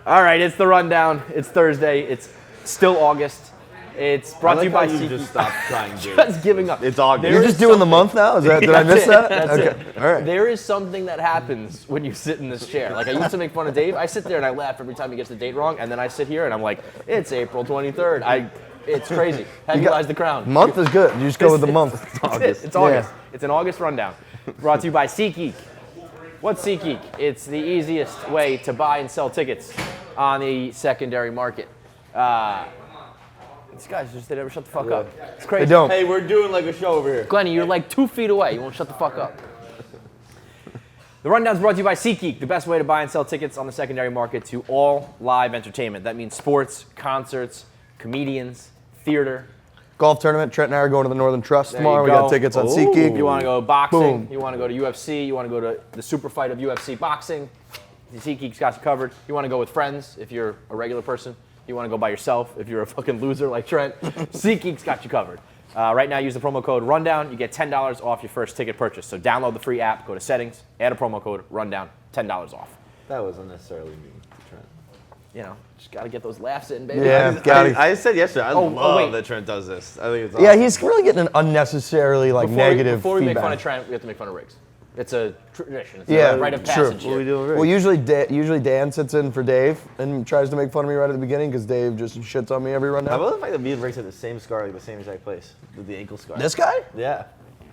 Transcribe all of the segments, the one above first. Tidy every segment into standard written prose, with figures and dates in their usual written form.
All right, it's the rundown. It's Thursday. It's still August. It's brought to you by you just stopped trying to. Just giving up. It's August. You're just doing the month now? Is that, did I miss that? That's okay. it. All right. There is something that happens when you sit in this chair. Like, I used to make fun of Dave. I sit there and I laugh every time he gets the date wrong, and then I sit here and I'm like, it's April 23rd. It's crazy. Have you guys the crown? Month is good. You just go with the month. It's August. It's an August rundown. Brought to you by SeatGeek. What's SeatGeek? It's the easiest way to buy and sell tickets on the secondary market. These guys they never shut the fuck up. It's crazy. They don't. Hey, we're doing like a show over here. Glennie, you're like 2 feet away. You won't shut the fuck up. The rundown's brought to you by SeatGeek, the best way to buy and sell tickets on the secondary market to all live entertainment. That means sports, concerts, comedians, theater. Golf tournament. Trent and I are going to the Northern Trust There tomorrow. you We go. got tickets on SeatGeek. You want to go boxing, Boom. you want to go to UFC, you want to go to the super fight of UFC boxing, the SeatGeek's got you covered. You want to go with friends if you're a regular person. You want to go by yourself if you're a fucking loser like Trent. SeatGeek's got you covered. Right now, use the promo code RUNDOWN. You get $10 off your first ticket purchase. So download the free app, go to settings, add a promo code RUNDOWN, $10 off. That was unnecessarily mean to Trent. You know, just got to get those laughs in, baby. Yeah. I said yesterday, I love wait. that Trent does this. I think it's awesome. Yeah, he's really getting an unnecessarily negative Before we make feedback. fun of Trent, we have to make fun of Riggs. It's a tradition. It's Yeah, a rite of true. passage. What are we here. doing right? Well, usually Dan sits in for Dave and tries to make fun of me right at the beginning because Dave just shits on me every I rundown. love the fact that me and Riggs had the same scar, like the same exact place, with the ankle scar. This guy? Yeah.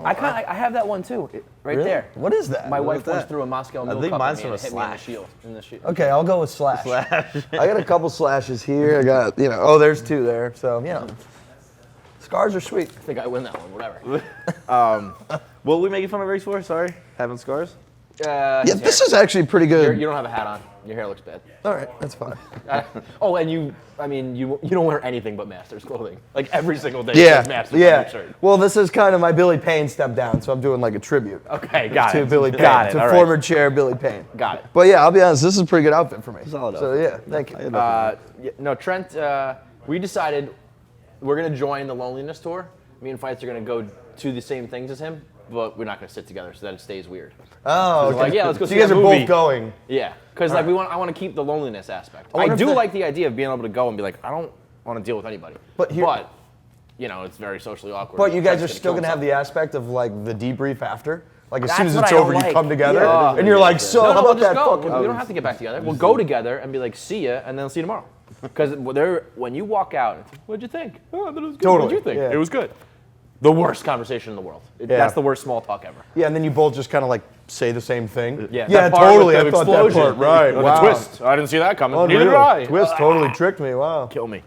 I have that one too, right Really? there. What is that? My What wife is once that? threw a Moscow Mule think cup mine's at me and from it a hit me in the slash. shield. In the shield. Okay, I'll go with slash. I got a couple slashes here. I got, there's 2 there. So, scars are sweet. I think I win that one, whatever. What were we making fun of Riggs for? Sorry? Having scars? Yeah, this is actually pretty good. You don't have a hat on. Your hair looks bad. All right, that's fine. And you don't wear anything but Masters clothing. Like every single day, Yeah, says Masters on your shirt. Well, this is kind of my Billy Payne step down, so I'm doing like a tribute Okay, got to it. Billy Payne, Got it. to all former right. chair Billy Payne. Got it. But yeah, I'll be honest, this is a pretty good outfit for me. Solid So yeah, thank you. No, Trent. We decided we're gonna join the loneliness tour. Me and Feits are gonna go to the same things as him, but we're not gonna sit together so that it stays weird. Oh, okay. Like, yeah, let's go so see you guys that are movie. both going. Yeah, because I want to keep the loneliness aspect. wonder I if do the- like the idea of being able to go and be like, I don't want to deal with anybody. But it's very socially awkward. But you guys are Trent's still kill gonna have the himself. aspect of like the debrief after. Like as That's soon as what it's I don't over, you like. come together, Yeah. and you're like, so No, how we'll about just that go. fucking? We don't have to get back together. We'll go together and be like, see ya, and then see you tomorrow. Because when you walk out, it's like, what'd you think? Oh, I thought it was good. Totally, What'd you think? yeah. It was good. The worst conversation in the world. That's the worst small talk ever. Yeah, and then you both just kind of like say the same thing. Yeah, yeah, that part totally. with the I thought that explosion. part. Right. The Wow. twist. I didn't see that coming. Unreal. Neither did I. Twist totally tricked me. Wow. Kill me.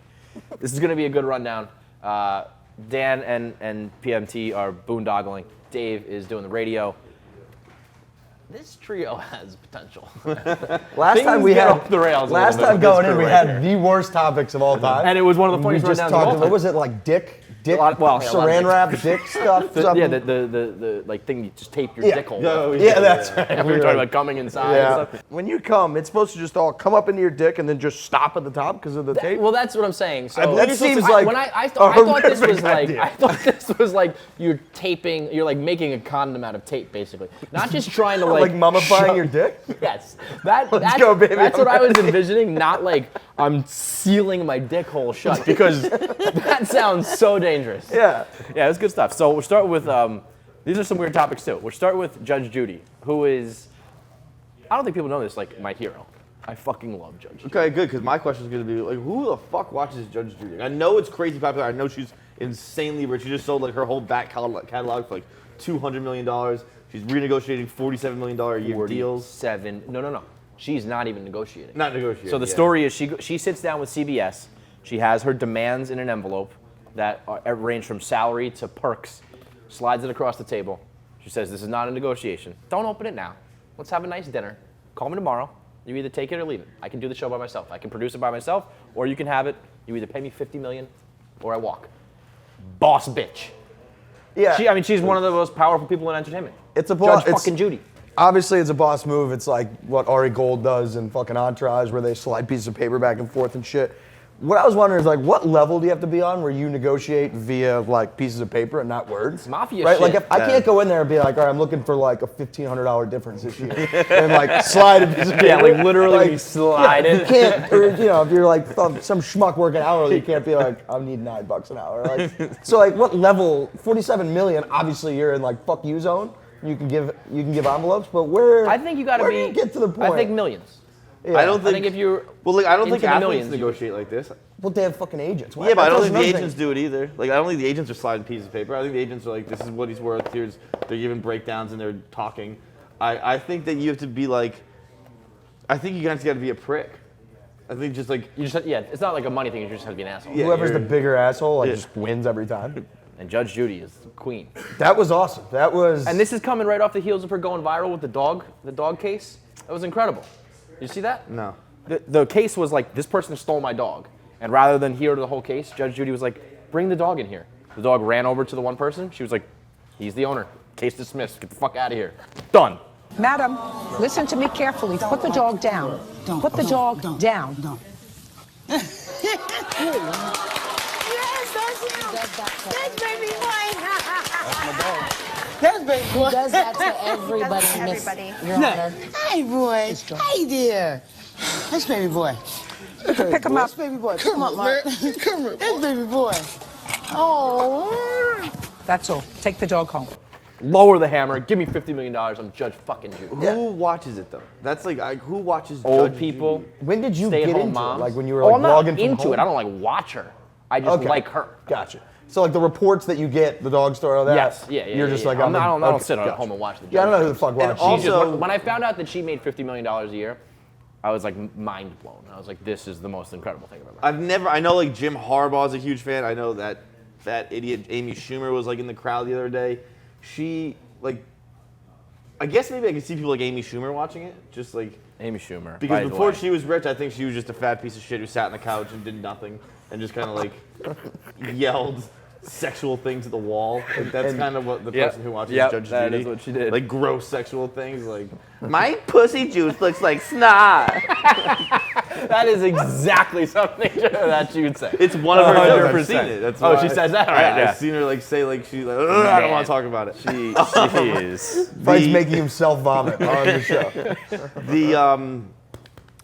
This is going to be a good rundown. Dan and PMT are boondoggling. Dave is doing the radio. This trio has potential. Last time we get had off the rails a last little bit time with going this in, we crew had right the worst topics of all time. And it was one of the we funniest just rundowns of talked all about, time. what was it, like dick, well, yeah, a lot of saran dicks. wrap, dick stuff. Yeah, something? the like thing you just tape your Yeah. dick hole. Oh, with. Yeah, that's right. And we were talking about coming inside Yeah. and stuff. When you come, it's supposed to just all come up into your dick and then just stop at the top because of the tape. Well, that's what I'm saying. So That seems like when I a thought this was horrific like idea. I thought this was like you're like making a condom out of tape, basically. Not just trying to like mummifying your dick. Yes, that's go, baby. That's what I was envisioning. Not like I'm sealing my dick hole shut because that sounds so dangerous. Yeah. Yeah, it's good stuff. So we'll start with these are some weird topics too. We'll start with Judge Judy, who is I don't think people know this, like my hero. I fucking love Judge Judy. Okay, good, because my question is going to be, like, who the fuck watches Judge Judy? I know it's crazy popular. I know she's insanely rich. She just sold, like, her whole back catalog for, like, $200 million. She's renegotiating $47 million a year deals. No. She's not even negotiating. Not negotiating. So the story is she sits down with CBS. She has her demands in an envelope that range from salary to perks, slides it across the table. She says, this is not a negotiation. Don't open it now. Let's have a nice dinner. Call me tomorrow. You either take it or leave it. I can do the show by myself. I can produce it by myself, or you can have it. You either pay me $50 million or I walk. Boss bitch. Yeah. She's one of the most powerful people in entertainment. It's a boss. Judge fucking Judy. Obviously, it's a boss move. It's like what Ari Gold does in fucking Entourage, where they slide pieces of paper back and forth and shit. What I was wondering is like, what level do you have to be on where you negotiate via like pieces of paper and not words? It's mafia right? shit. Like if I can't go in there and be like, all right, I'm looking for like a $1,500 difference this year, and like slide a piece of paper. Yeah, like literally Like, you slide You it. can't, or, you know, if you're like some schmuck working hourly, you can't be like, I need $9 an hour. Like, so like, what level? 47 million. Obviously, you're in like fuck you zone. You can give envelopes, but where? I think you got to where be. do you get to the point? I think millions. Yeah. I don't I think. think if you're. Well, like I don't into think the athletes millions, negotiate like this. Well, they have fucking agents. Yeah, but I don't That's think the another agents thing. do it either. Like I don't think the agents are sliding pieces of paper. I think the agents are like, this is what he's worth. They're giving breakdowns and they're talking. I think that you have to be like. I think you guys got to be a prick. I think just like. It's not like a money thing. You just have to be an asshole. Yeah. Whoever's the you're- bigger asshole, like Yeah. just wins every time. And Judge Judy is the queen. That was awesome. That was. And this is coming right off the heels of her going viral with the dog case. That was incredible. Did you see that? No. The case was like, this person stole my dog. And rather than hear the whole case, Judge Judy was like, bring the dog in here. The dog ran over to the one person. She was like, he's the owner. Case dismissed. Get the fuck out of here. Done. Madam, listen to me carefully. Put the dog down. Put the dog down. Yes, that's baby boy. That's baby boy. Does that to everybody, Miss Your Honor. Hey, boy. Hey, there. That's baby boy. Pick him up. That's baby boy. Come on, Mark. Come here. That's baby boy. Oh. That's all. Take the dog home. Lower the hammer. Give me $50 million. I'm Judge fucking Judy. Who watches it though? That's like who watches Old Judge people. Judy? when did you get Stay-at-home into moms. it? Like when you were Oh, like I'm not vlogging from into home? it. I don't like watch her. I just Okay. like her. Gotcha. So like the reports that you get, the dog story, all that. Yes, yeah. You're just yeah. like, I don't okay, sit at gotcha. home and watch the judge. Yeah, I don't know who the fuck watches. also- When I found out that she made $50 million a year, I was like mind blown. I was like, this is the most incredible thing I've ever heard. I know like Jim Harbaugh's a huge fan. I know that idiot Amy Schumer was like in the crowd the other day. She like, I guess maybe I could see people like Amy Schumer watching it, just like Amy Schumer. because by the before way. she was rich, I think she was just a fat piece of shit who sat on the couch and did nothing and just kind of like yelled sexual things at the wall. Like, that's kind of what the Yep. person who watches Yep, Judge that Judy. is what she did. Like gross sexual things, like my pussy juice looks like snot. That is exactly something that she would say. It's one of her jokes. I've 100%. seen it. That's Oh, why- she says that? All right, yeah. I've seen her like say like she's like, "Ugh, I don't want to talk about it. She is. Fight's The- making himself vomit on the show. The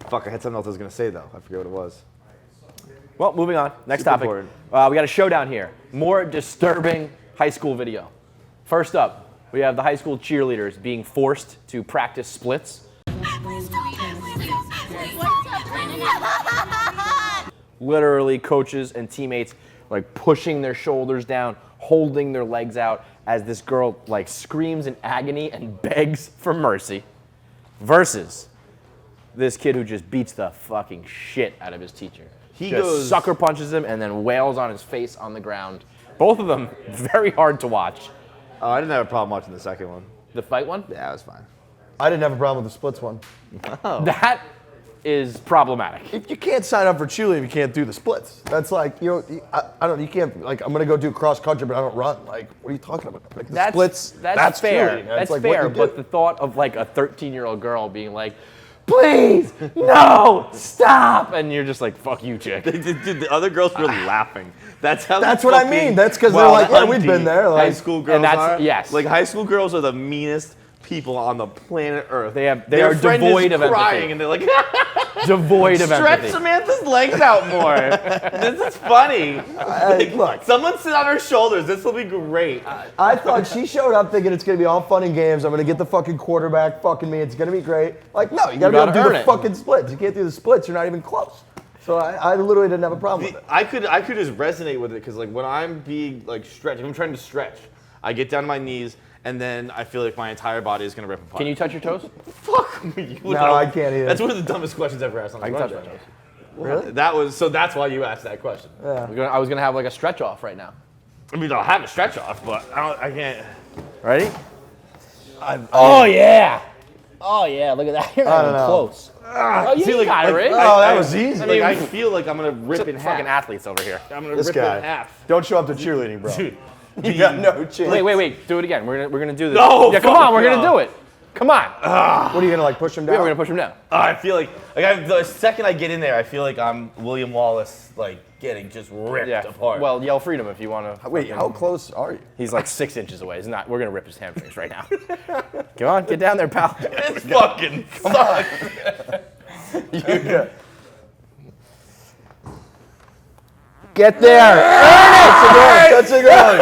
fuck, I had something else I was gonna say though. I forget what it was. Well, moving on. Next Super topic. important. We got a showdown here. More disturbing high school video. First up, we have the high school cheerleaders being forced to practice splits. Literally, coaches and teammates like pushing their shoulders down, holding their legs out as this girl like screams in agony and begs for mercy. Versus this kid who just beats the fucking shit out of his teacher. He just goes- sucker punches him and then wails on his face on the ground. Both of them very hard to watch. Oh, I didn't have a problem watching the second one. The fight one? Yeah, it was fine. I didn't have a problem with the splits one. That is problematic. If you can't sign up for cheerleading, you can't do the splits. That's like, you know, I don't, you can't, like, I'm gonna go do cross country, but I don't run. Like, what are you talking about? Like, the splits, That's fair. cheerleading. That's like what fair. you do. But the thought of like a 13-year-old girl being like, please, no, stop. And you're just like, fuck you, chick. Dude, the other girls were laughing. That's how. That's what I mean. That's 'cause they're like, yeah, we've been there, like- high school girls And that's- are. yes. Like high school girls are the meanest people on the planet Earth. They Their are friend devoid is of crying, empathy. and they're like, Devoid of stretch empathy. Samantha's legs out more. This is funny. Look, Someone sit on her shoulders. This will be great. I thought she showed up thinking it's gonna be all fun and games. I'm gonna get the fucking quarterback fucking me. It's gonna be great. Like, no, you gotta be able gotta to do earn the it. fucking splits. You can't do the splits. You're not even close. So I literally didn't have a problem with it. I could just resonate with it because like when I'm being like stretched, if I'm trying to stretch, I get down on my knees and then I feel like my entire body is gonna rip apart. Can you touch your toes? Fuck me. No, I can't either. That's one of the dumbest questions ever asked on the I can touch my podcast. toes. Really? That's why you asked that question. I was gonna have like a stretch off right now. I mean, I'll have a stretch off, but I can't. Ready? Oh yeah. Oh yeah. Look at that. You're not don't even know. close. Oh, you See, like, got it, like, right? Oh, that was easy. Like I feel like I'm gonna rip in Fucking half. athletes over here. I'm gonna This rip guy. in half. Don't show up to cheerleading, bro. Dude. You got no chance. Wait. Do it again. We're gonna do this. No, Yeah, come fuck on. We're gonna no. do it. Come on. What are you gonna like push him down? Yeah, we're gonna push him down. I feel like the second I get in there, I feel like I'm William Wallace, like getting just ripped apart. Well, yell freedom if you want to. Wait, how close are you? He's like 6 inches away. He's not. We're gonna rip his hamstrings right now. Come on, get down there, pal. This fucking sucks. Get there. Touch the ground.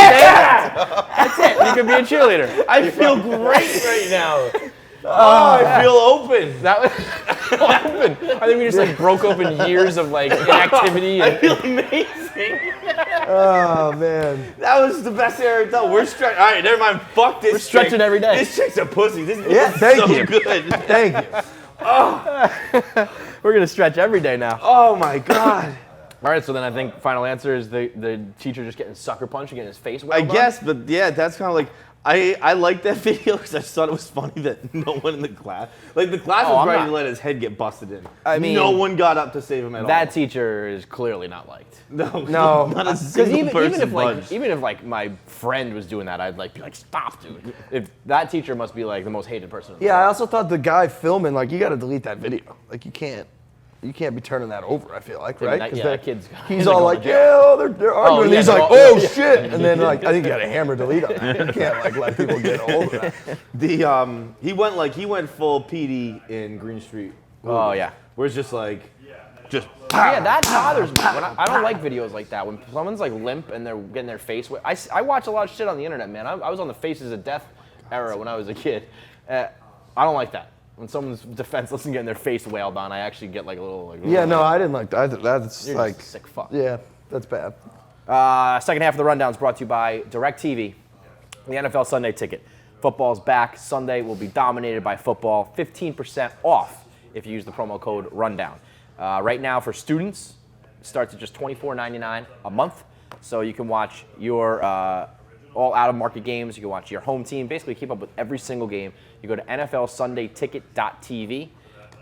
That's it. You can be a cheerleader. I feel great right now. I feel open. That was open. I think we just like broke open years of like inactivity. I feel amazing. Oh man. That was the best thing I ever done. We're stretching. All right, never mind. Fuck this. We're stretching chick. every day. This chick's a pussy. This Yeah, is thank so you. good. Thank you. We're gonna stretch every day now. Oh my god. All right, so then I think final answer is the teacher just getting sucker punched and getting his face I welled on. guess, but yeah, that's kind of like I like that video because I just thought it was funny that no one in the class, like the class was I'm ready not- to let his head get busted in. I mean, no one got up to save him at all. That teacher is clearly not liked. No, No. not a Because single person even if like my friend was doing that, I'd like be like, stop, dude. If that teacher must be like the most hated person. In the Yeah, I world. also thought the guy filming, like, you got to delete that video. Like, you can't be turning that over. I feel like, Yeah, right? that- 'Cause yeah, that kid's- he's he's all going like, to yeah, jail. oh, they're arguing. yeah, He's they're like, all- oh yeah. shit, and then like, I think you got to hammer delete on that. You can't like let people get a hold of that. He went full PD in Green Street. Oh yeah. Where it's just like, just Yeah, that bothers me. When I don't like videos like that. When someone's like limp and they're getting their face wet. I watch a lot of shit on the internet, man. I was on the Faces of Death era when I was a kid. I don't like that. When someone's defenseless and getting their face wailed on, I actually get like a little like. Yeah, no, I didn't like that. That's You're like, just a sick fuck. yeah, that's bad. Second half of the rundown is brought to you by DirecTV, the NFL Sunday Ticket. Football's back. Sunday will be dominated by football. 15% off if you use the promo code RUNDOWN. Right now for students, it starts at just $24.99 a month. So you can watch your all out-of-market games. You can watch your home team. Basically keep up with every single game. You go to NFLSundayTicket.tv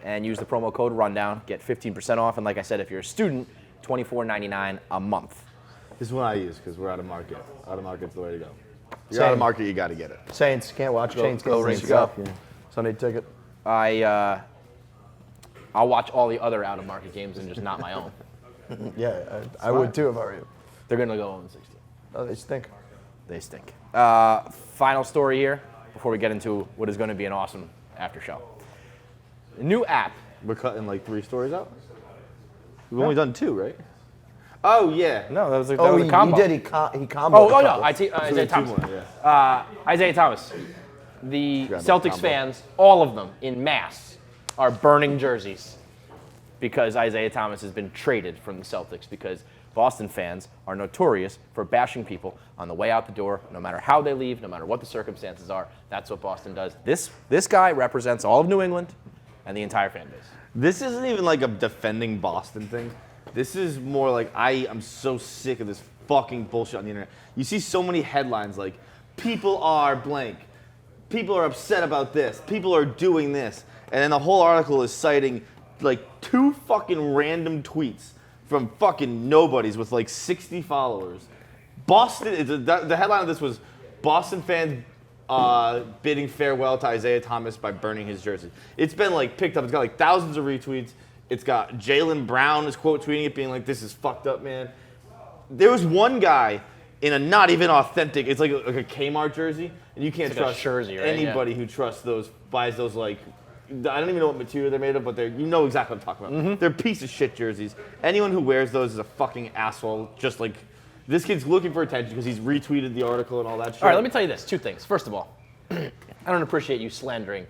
and use the promo code RUNDOWN. Get 15% off. And like I said, if you're a student, $24.99 a month. this is what I use because we're out of market. Out of market's the way to go. You're Same. out of market, you got to get it. Saints can't watch Saints go games. Saints. Go. Yeah. Sunday ticket. I'll watch all the other out-of-market games and just not my own. Yeah, I would too if I were you. They're gonna go 0-16. Oh, they stink. They stink. Final story here before we get into what is going to be an awesome after show. A new app. We're cutting like 3 stories out. We've only done 2, right? Oh yeah. No, that was a, Oh, a combo. he did. He comboed. Oh, a no, couple. Isaiah So 2 Thomas. more, yeah. Isaiah Thomas. The Grab that Celtics combo. fans, all of them in mass, are burning jerseys because Isaiah Thomas has been traded from the Celtics because Boston fans are notorious for bashing people on the way out the door, no matter how they leave, no matter what the circumstances are. That's what Boston does. This guy represents all of New England and the entire fan base. This isn't even like a defending Boston thing. This is more like I am so sick of this fucking bullshit on the internet. You see so many headlines like, people are blank. People are upset about this. People are doing this. And then the whole article is citing like 2 fucking random tweets from fucking nobodies with like 60 followers. The headline of this was Boston fans bidding farewell to Isaiah Thomas by burning his jersey. It's been like picked up. It's got like thousands of retweets. It's got Jaylen Brown is quote tweeting it, being like, "This is fucked up, man." There was one guy in a not even authentic. It's like a Kmart jersey, and you can't It's like a trust jersey, right? anybody who trusts those, buys those like. I don't even know what material they're made of, but you know exactly what I'm talking about. They're piece of shit jerseys. Anyone who wears those is a fucking asshole. Just like this kid's looking for attention because he's retweeted the article and all that shit. All right, let me tell you this. 2 things. First of all, I don't appreciate you slandering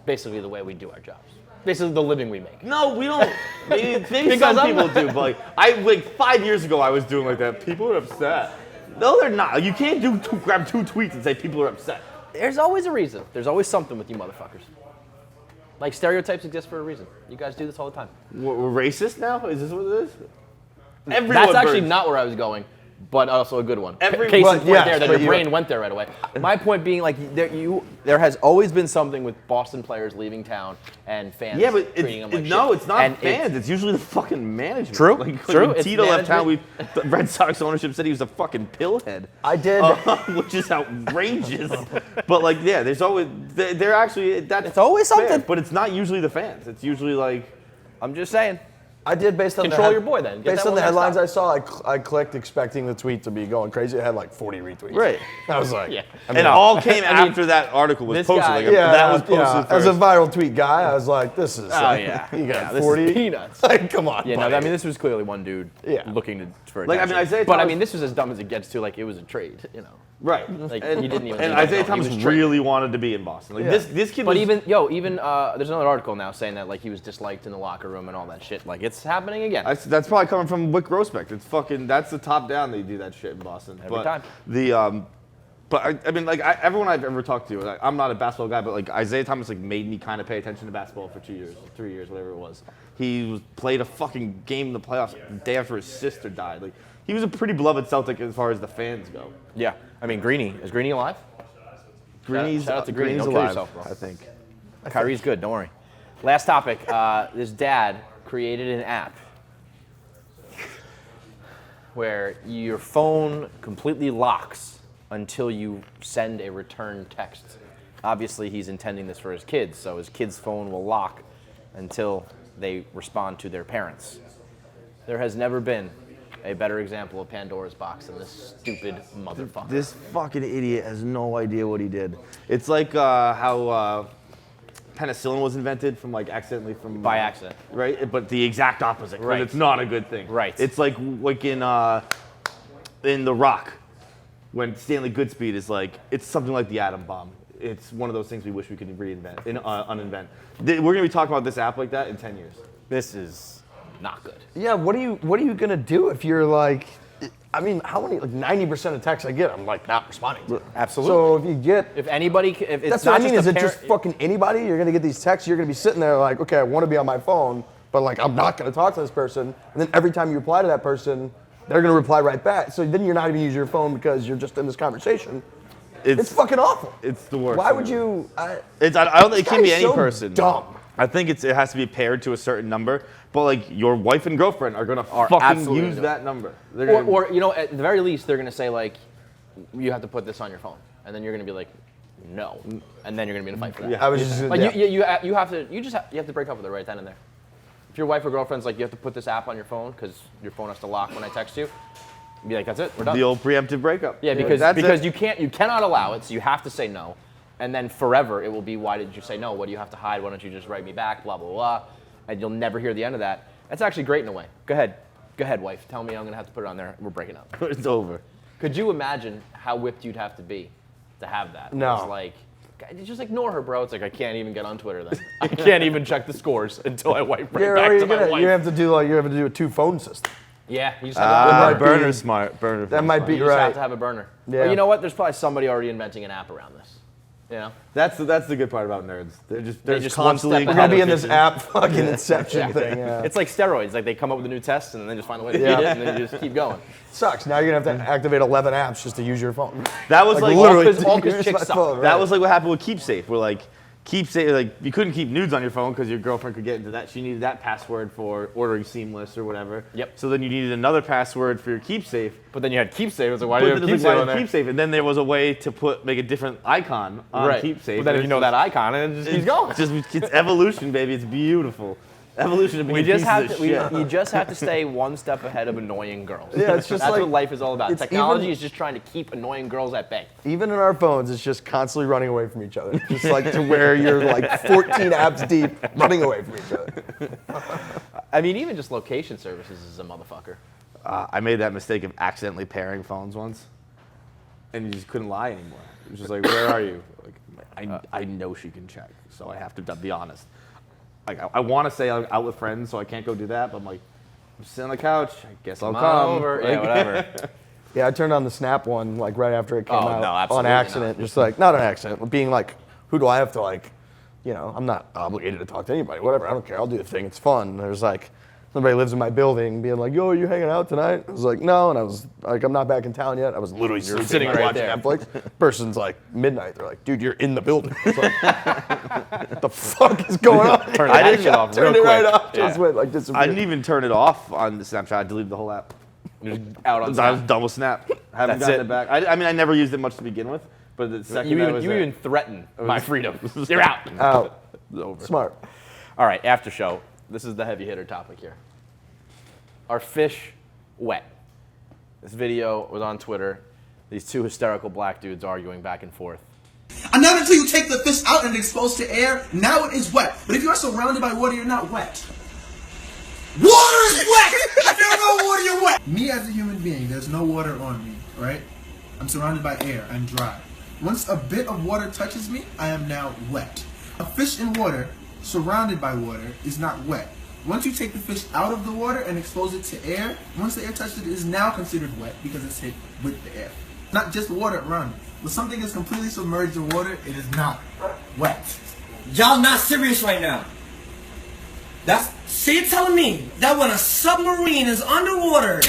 basically the way we do our jobs. Basically the living we make. No, we don't. Maybe Because some I'm people not- do, but like 5 years ago I was doing like that. People are upset. No, they're not. You can't grab 2 tweets and say people are upset. There's always a reason. There's always something with you motherfuckers. Like stereotypes exist for a reason. You guys do this all the time. We're racist now? Is this what it is? Everyone That's actually burns. not where I was going, but also a good one. Every- Case in but point yes, there that but your you- brain went there right away. My point being, like, there has always been something with Boston players leaving town and fans Yeah, but treating them like shit. no, it's not And fans. It's usually the fucking management. True, Like, true. When It's Tito left town, management. the Red Sox ownership said he was a fucking pillhead. I did. Which is outrageous. But like, yeah, there's always they're actually that's It's always fair, something. but it's not usually the fans. It's usually like I'm just saying. I did based on Control your boy then. Get Based that on one the next headlines time. I saw, I clicked expecting the tweet to be going crazy. It had like 40 retweets. right. I was like, Yeah. I mean, And it all came after that article was this posted. guy- Like, that was posted yeah, first. as a viral tweet guy, I was like, this is. Oh, yeah. You got Yeah, this is 40 peanuts. Like, come on. Yeah, no, buddy. I mean, this was clearly one dude Yeah. looking for Like, I mean, attention. Isaiah But I Thomas- mean, this was as dumb as it gets to. Like, it was a trade, you know. right. Like, and, he didn't even. and leave Isaiah it alone. He Thomas was traded. really wanted to be in Boston. Like Yeah. this kid. But was, even there's another article now saying that like he was disliked in the locker room and all that shit. Like it's happening again. that's probably coming from Wick Grossbeck. It's fucking. That's the top down. They do that shit in Boston Every time. But I mean, like everyone I've ever talked to, like, I'm not a basketball guy, but like Isaiah Thomas like made me kind of pay attention to basketball for 2 years, 3 years, whatever it was. Played a fucking game in the playoffs the day after his sister died. Like he was a pretty beloved Celtic as far as the fans go. Yeah, I mean Greeny is Greeny alive? Greeny's shout out to Greeny. Greeny's Don't kill alive, yourself, bro. I think. Kyrie's good. Don't worry. Last topic. This dad created an app where your phone completely locks until you send a return text. Obviously, he's intending this for his kids, so his kid's phone will lock until they respond to their parents. There has never been a better example of Pandora's box than this stupid motherfucker. This fucking idiot has no idea what he did. It's like how penicillin was invented from By accident. right? But the exact opposite. 'Cause Right. It's not a good thing. Right. It's like in The Rock, when Stanley Goodspeed is like, it's something like the atom bomb. It's one of those things we wish we could reinvent, uninvent. We're gonna be talking about this app like that in 10 years. This is not good. Yeah, what are you gonna do if you're like, I mean, how many, like 90% of texts I get, I'm like not responding to. Absolutely. So if you get, If anybody, if it's that's not what I mean, just is a it parent, just fucking anybody? You're gonna get these texts, you're gonna be sitting there like, okay, I wanna be on my phone, but like I'm not gonna talk to this person. And then every time you reply to that person, they're gonna reply right back. So then you're not even using your phone because you're just in this conversation. It's fucking awful. It's the worst. Why would you? I don't think it can be any so person. Dumb. I think it has to be paired to a certain number. But like your wife and girlfriend are gonna fucking absolutely use gonna. that number. They're gonna, or you know, at the very least, they're gonna say like, you have to put this on your phone, and then you're gonna be like, no, and then you're gonna be in a fight for that. Yeah. I was just Like yeah. you have to break up with her right then and there. If your wife or girlfriend's like, you have to put this app on your phone because your phone has to lock when I text you, be like, that's it, we're done. the old preemptive breakup. Yeah, That's because it. you cannot allow it, so you have to say no, and then forever it will be, why did you say no? What do you have to hide? Why don't you just write me back? Blah blah blah, and you'll never hear the end of that. That's actually great in a way. Go ahead, wife. Tell me I'm gonna have to put it on there. We're breaking up. It's over. Could you imagine how whipped you'd have to be to have that? No. It's like, just ignore her, bro. It's like I can't even get on Twitter then. I can't even check the scores until I wipe right Yeah, back or to you're my gonna, wife. you have to do a two phone system. Yeah, you just have to might be- burner smart. Burner. That might be You just right. have to have a burner. Yeah. Or you know what? There's probably somebody already inventing an app around this. You know? That's the good part about nerds. They're just just one constantly. step We're ahead. gonna be in this efficient. app fucking inception thing. Yeah. It's like steroids. Like they come up with a new test and then they just find a way to Yeah. beat it and then you just keep going. Sucks. Now you're gonna have to activate 11 apps just to use your phone. That was like literally, all 'cause use chicks my suck. phone, That right. was like what happened with KeepSafe. We're like, KeepSafe, like you couldn't keep nudes on your phone because your girlfriend could get into that. She needed that password for ordering Seamless or whatever. Yep. So then you needed another password for your KeepSafe. But then you had KeepSafe. It's like, why do you have But then it was KeepSafe like, on there? KeepSafe, and then there was a way to make a different icon on Right. KeepSafe. But then if you know that icon, it just keeps going. It's evolution, baby. It's beautiful. Evolution of being We just pieces have of to. shit. You just have to stay one step ahead of annoying girls. Yeah, it's just that's like- what life is all about. it's Technology even- is just trying to keep annoying girls at bay. Even in our phones, it's just constantly running away from each other. Just like to where you're like 14 apps deep, running away from each other. I mean, even just location services is a motherfucker. I made that mistake of accidentally pairing phones once, and you just couldn't lie anymore. It was just like, where are you? Like, I know she can check, so I have to be honest. Like, I want to say I'm out with friends, so I can't go do that, but I'm like, I'm sitting on the couch. I guess I'll Come come. on over. Yeah, Like, whatever. Yeah, I turned on the Snap one like right after it came Oh, out no, on absolutely accident. not. Just like not an accident, but being like, who do I have to like? You know, I'm not obligated to talk to anybody. Whatever, I don't care. I'll do the thing. It's fun. There's like somebody lives in my building being like, yo, are you hanging out tonight? I was like, no. And I was like, I'm not back in town yet. I was literally sitting right watching there. Netflix. Person's like, midnight. They're like, dude, you're in the building. It's like, what the fuck is going on? Turn that shit off real Turned it right quick. off. Just went like disappeared. I didn't even turn it off on the Snapchat. I deleted the whole app. You're just out on I was Snap. done with Snap. Haven't That's gotten it. it back. I mean, I never used it much to begin with, but the second You I was even threaten my freedom. You're out. Out. it's over. Smart. All right, after show. This is the heavy hitter topic here. Are fish wet? This video was on Twitter. These two hysterical black dudes arguing back and forth. And not until you take the fish out and expose to air, now it is wet. But if you are surrounded by water, you're not wet. Water is wet! If there's no water, you're wet! Me as a human being, there's no water on me, right? I'm surrounded by air. I'm dry. Once a bit of water touches me, I am now wet. A fish in water, surrounded by water, is not wet. Once you take the fish out of the water and expose it to air, once the air touches it, it is now considered wet because it's hit with the air. Not just water around it. When something is completely submerged in water, it is not wet. Y'all not serious right now. So you're telling me that when a submarine is underwater,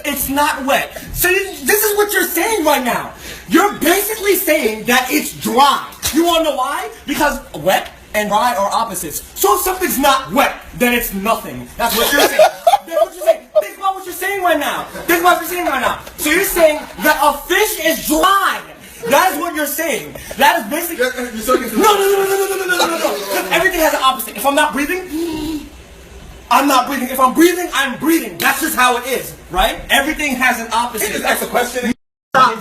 it's not wet. So this is what you're saying right now. You're basically saying that it's dry. You wanna know why? Because wet and dry are opposites. So if something's not wet, then it's nothing. That's what you're saying. That's what you're saying. Think about what you're saying right now. Think about what you're saying right now. So you're saying that a fish is dry. That is what you're saying. That is basically. No. Everything has an opposite. If I'm not breathing, I'm not breathing. If I'm breathing, I'm breathing. That's just how it is, right? Everything has an opposite. Just ask a question. Stop.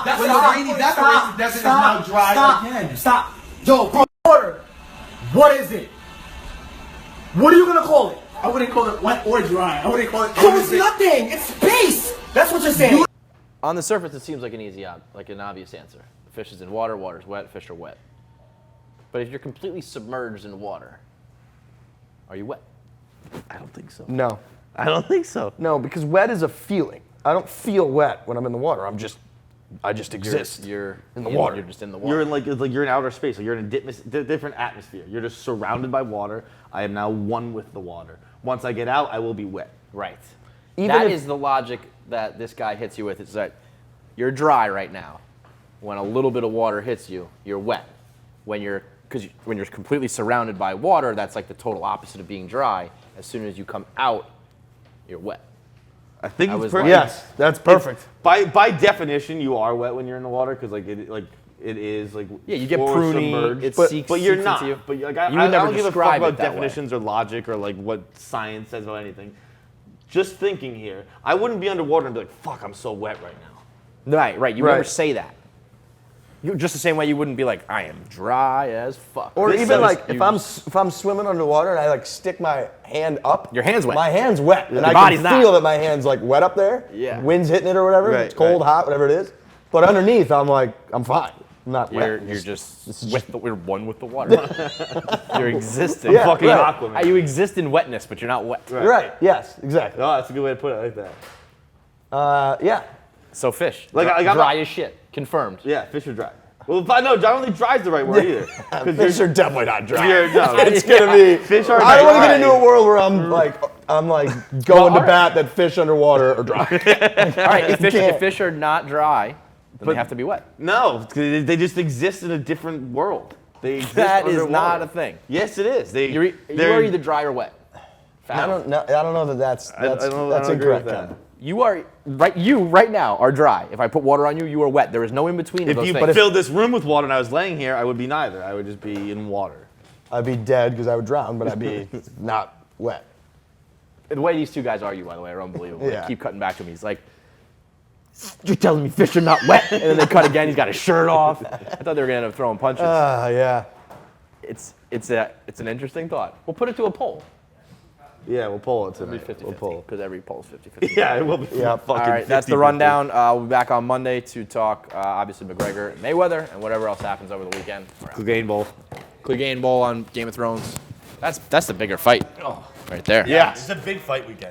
That's when the rainy desert is now dry again. Stop. Yo, bro, water. What is it? What are you gonna call it? I wouldn't call it wet or dry. I wouldn't call it. It's nothing. It's space. That's what you're saying. On the surface, it seems like an obvious answer. The fish is in water, water's wet, fish are wet. But if you're completely submerged in water, are you wet? I don't think so. No. I don't think so. No, because wet is a feeling. I don't feel wet when I'm in the water. I just exist. You're in the water. You're just in the water. You're in it's like you're in outer space. Like you're in a different atmosphere. You're just surrounded by water. I am now one with the water. Once I get out, I will be wet. Right. Even That if- is the logic that this guy hits you with. It's that you're dry right now. When a little bit of water hits you, you're wet. When you're completely surrounded by water, that's like the total opposite of being dry. As soon as you come out, you're wet. I think I it's was perfect. Yes, that's perfect. By definition, you are wet when you're in the water because it is like Yeah, you get forward pruny, submerged, it but seeks you're into not. you. But like, You I would never don't give a fuck describe it about that way. definitions or logic or like what science says about anything. Just thinking here, I wouldn't be underwater and be like, "Fuck, I'm so wet right now." Right. You Right. never say that. You're just the same way you wouldn't be like, I am dry as fuck. Or This even is- like if I'm swimming underwater and I like stick my hand up, Your hand's wet. My hand's wet, and Your I body's can not. feel that my hand's like wet up there. Yeah. Wind's hitting it or whatever. Right, It's cold, right. hot, whatever it is. But underneath, I'm like, I'm fine. I'm not You're wet. just we're one with the water. You're existing. Yeah, Fucking right. Aquaman. You exist in wetness, but you're not wet. Right. Yes. Exactly. Oh, that's a good way to put it like that. Yeah. So fish, Like, dry, I'm not- dry as shit. Confirmed. Yeah, fish are dry. Well, I don't think dry is the right word either. Fish are definitely not dry. No, It's gonna be. Fish are I don't want to dry. get into a world where I'm like going to bat that fish underwater are dry. All right, if can't. fish are not dry, then they have to be wet. No, they just exist in a different world. They exist That is underwater. not a thing. Yes, it is. You are either dry or wet. I don't know that that's I don't agree incorrect. with that. Ken. You are right. You right now are dry. If I put water on you, you are wet. There is no in between. If of those you things. filled this room with water and I was laying here, I would be neither. I would just be in water. I'd be dead because I would drown, but I'd be not wet. The way these two guys argue, by the way, are unbelievable. Yeah. They keep cutting back to me. He's like, "You're telling me fish are not wet?" And then they cut again. He's got his shirt off. I thought they were gonna end up throwing punches. Yeah. It's an interesting thought. We'll put it to a poll. Yeah, we'll pull it It'll be tonight. 50-50 because every poll's 50-50. Yeah, it will be. Yeah. Fucking All right, that's the 50-50. rundown. We'll be back on Monday to talk, obviously, McGregor and Mayweather and whatever else happens over the weekend. Clegane Bowl. Clegane Bowl on Game of Thrones. That's the bigger fight right there. Yeah, it's a big fight weekend.